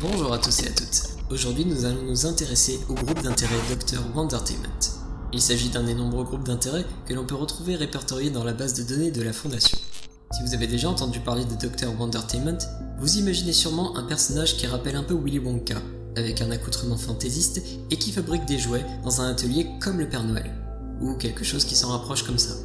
Bonjour à tous et à toutes. Aujourd'hui, nous allons nous intéresser au groupe d'intérêt Dr. Wondertainment. Il s'agit d'un des nombreux groupes d'intérêt que l'on peut retrouver répertoriés dans la base de données de la Fondation. Si vous avez déjà entendu parler de Dr. Wondertainment, vous imaginez sûrement un personnage qui rappelle un peu Willy Wonka, avec un accoutrement fantaisiste et qui fabrique des jouets dans un atelier comme le Père Noël, ou quelque chose qui s'en rapproche comme ça.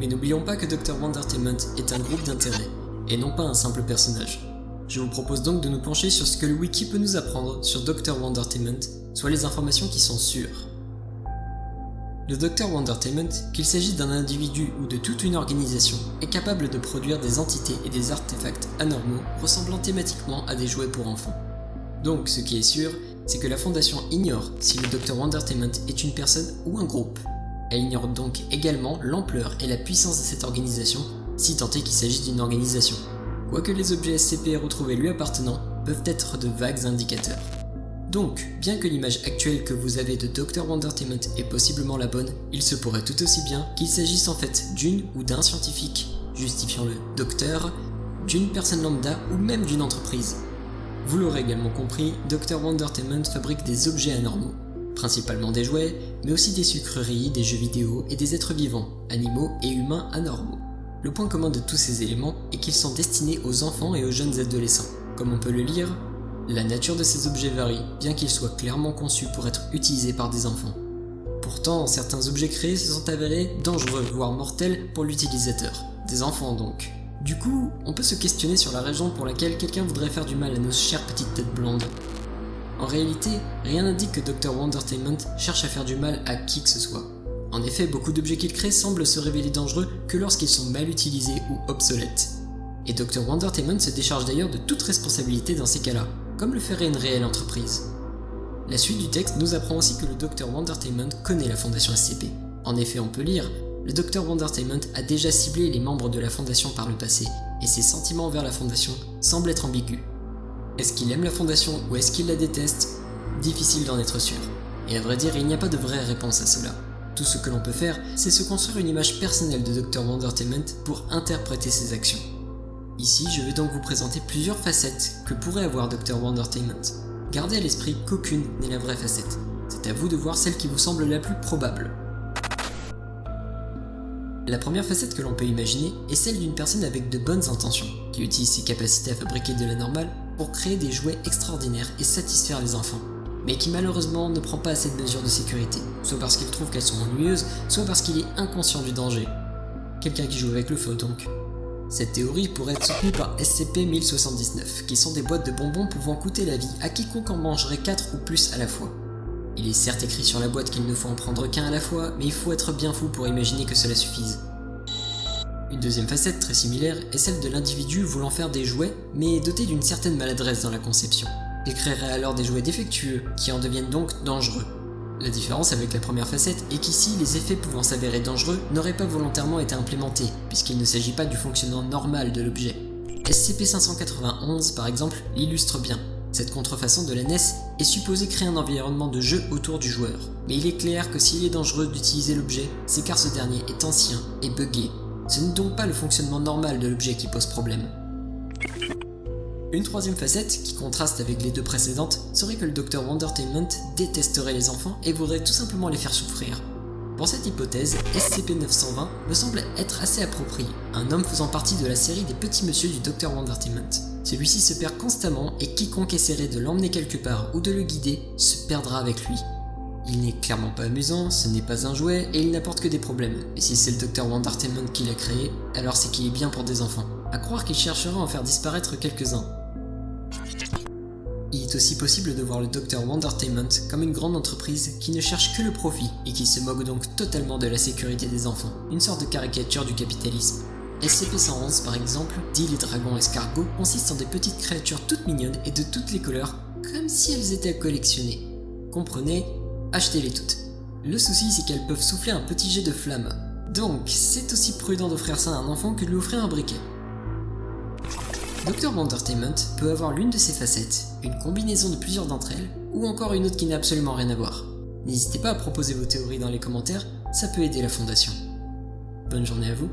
Mais n'oublions pas que Dr. Wondertainment est un groupe d'intérêt, et non pas un simple personnage. Je vous propose donc de nous pencher sur ce que le wiki peut nous apprendre sur Dr. Wondertainment, soit les informations qui sont sûres. Le Dr. Wondertainment, qu'il s'agisse d'un individu ou de toute une organisation, est capable de produire des entités et des artefacts anormaux ressemblant thématiquement à des jouets pour enfants. Donc ce qui est sûr, c'est que la Fondation ignore si le Dr. Wondertainment est une personne ou un groupe. Elle ignore donc également l'ampleur et la puissance de cette organisation, si tant est qu'il s'agisse d'une organisation. Quoique les objets SCP retrouvés lui appartenant peuvent être de vagues indicateurs. Donc, bien que l'image actuelle que vous avez de Dr. Wondertainment est possiblement la bonne, il se pourrait tout aussi bien qu'il s'agisse en fait d'une ou d'un scientifique, justifiant le docteur, d'une personne lambda ou même d'une entreprise. Vous l'aurez également compris, Dr. Wondertainment fabrique des objets anormaux, principalement des jouets, mais aussi des sucreries, des jeux vidéo et des êtres vivants, animaux et humains anormaux. Le point commun de tous ces éléments est qu'ils sont destinés aux enfants et aux jeunes adolescents. Comme on peut le lire, la nature de ces objets varie, bien qu'ils soient clairement conçus pour être utilisés par des enfants. Pourtant, certains objets créés se sont avérés dangereux, voire mortels pour l'utilisateur. Des enfants donc. Du coup, on peut se questionner sur la raison pour laquelle quelqu'un voudrait faire du mal à nos chères petites têtes blondes. En réalité, rien n'indique que Dr. Wondertainment cherche à faire du mal à qui que ce soit. En effet, beaucoup d'objets qu'il crée semblent se révéler dangereux que lorsqu'ils sont mal utilisés ou obsolètes. Et Dr. Wondertainment se décharge d'ailleurs de toute responsabilité dans ces cas-là, comme le ferait une réelle entreprise. La suite du texte nous apprend aussi que le Dr. Wondertainment connaît la Fondation SCP. En effet, on peut lire, le Dr. Wondertainment a déjà ciblé les membres de la Fondation par le passé, et ses sentiments envers la Fondation semblent être ambigus. Est-ce qu'il aime la Fondation ou est-ce qu'il la déteste? Difficile d'en être sûr. Et à vrai dire, il n'y a pas de vraie réponse à cela. Tout ce que l'on peut faire, c'est se construire une image personnelle de Dr. Wondertainment pour interpréter ses actions. Ici, je vais donc vous présenter plusieurs facettes que pourrait avoir Dr. Wondertainment. Gardez à l'esprit qu'aucune n'est la vraie facette. C'est à vous de voir celle qui vous semble la plus probable. La première facette que l'on peut imaginer est celle d'une personne avec de bonnes intentions, qui utilise ses capacités à fabriquer de l'anormal pour créer des jouets extraordinaires et satisfaire les enfants, mais qui malheureusement ne prend pas assez de mesures de sécurité, soit parce qu'il trouve qu'elles sont ennuyeuses, soit parce qu'il est inconscient du danger. Quelqu'un qui joue avec le feu donc. Cette théorie pourrait être soutenue par SCP-1079, qui sont des boîtes de bonbons pouvant coûter la vie à quiconque en mangerait 4 ou plus à la fois. Il est certes écrit sur la boîte qu'il ne faut en prendre qu'un à la fois, mais il faut être bien fou pour imaginer que cela suffise. Une deuxième facette très similaire est celle de l'individu voulant faire des jouets, mais doté d'une certaine maladresse dans la conception. Il créerait alors des jouets défectueux, qui en deviennent donc dangereux. La différence avec la première facette est qu'ici, les effets pouvant s'avérer dangereux n'auraient pas volontairement été implémentés, puisqu'il ne s'agit pas du fonctionnement normal de l'objet. SCP-591, par exemple, l'illustre bien. Cette contrefaçon de la NES est supposée créer un environnement de jeu autour du joueur. Mais il est clair que s'il est dangereux d'utiliser l'objet, c'est car ce dernier est ancien et buggé. Ce n'est donc pas le fonctionnement normal de l'objet qui pose problème. Une troisième facette, qui contraste avec les deux précédentes, serait que le Dr. Wondertainment détesterait les enfants et voudrait tout simplement les faire souffrir. Pour cette hypothèse, SCP-920 me semble être assez approprié, un homme faisant partie de la série des petits monsieur du Dr. Wondertainment. Celui-ci se perd constamment et quiconque essaierait de l'emmener quelque part ou de le guider se perdra avec lui. Il n'est clairement pas amusant, ce n'est pas un jouet et il n'apporte que des problèmes. Et si c'est le Dr. Wondertainment qui l'a créé, alors c'est qu'il est bien pour des enfants. À croire qu'il cherchera à en faire disparaître quelques-uns. Il est aussi possible de voir le Dr. Wondertainment comme une grande entreprise qui ne cherche que le profit et qui se moque donc totalement de la sécurité des enfants. Une sorte de caricature du capitalisme. SCP-111 par exemple, dit les dragons escargots, consiste en des petites créatures toutes mignonnes et de toutes les couleurs, comme si elles étaient à collectionner. Comprenez, achetez-les toutes. Le souci c'est qu'elles peuvent souffler un petit jet de flamme. Donc c'est aussi prudent d'offrir ça à un enfant que de lui offrir un briquet. Dr. Wondertainment peut avoir l'une de ces facettes, une combinaison de plusieurs d'entre elles, ou encore une autre qui n'a absolument rien à voir. N'hésitez pas à proposer vos théories dans les commentaires, ça peut aider la Fondation. Bonne journée à vous.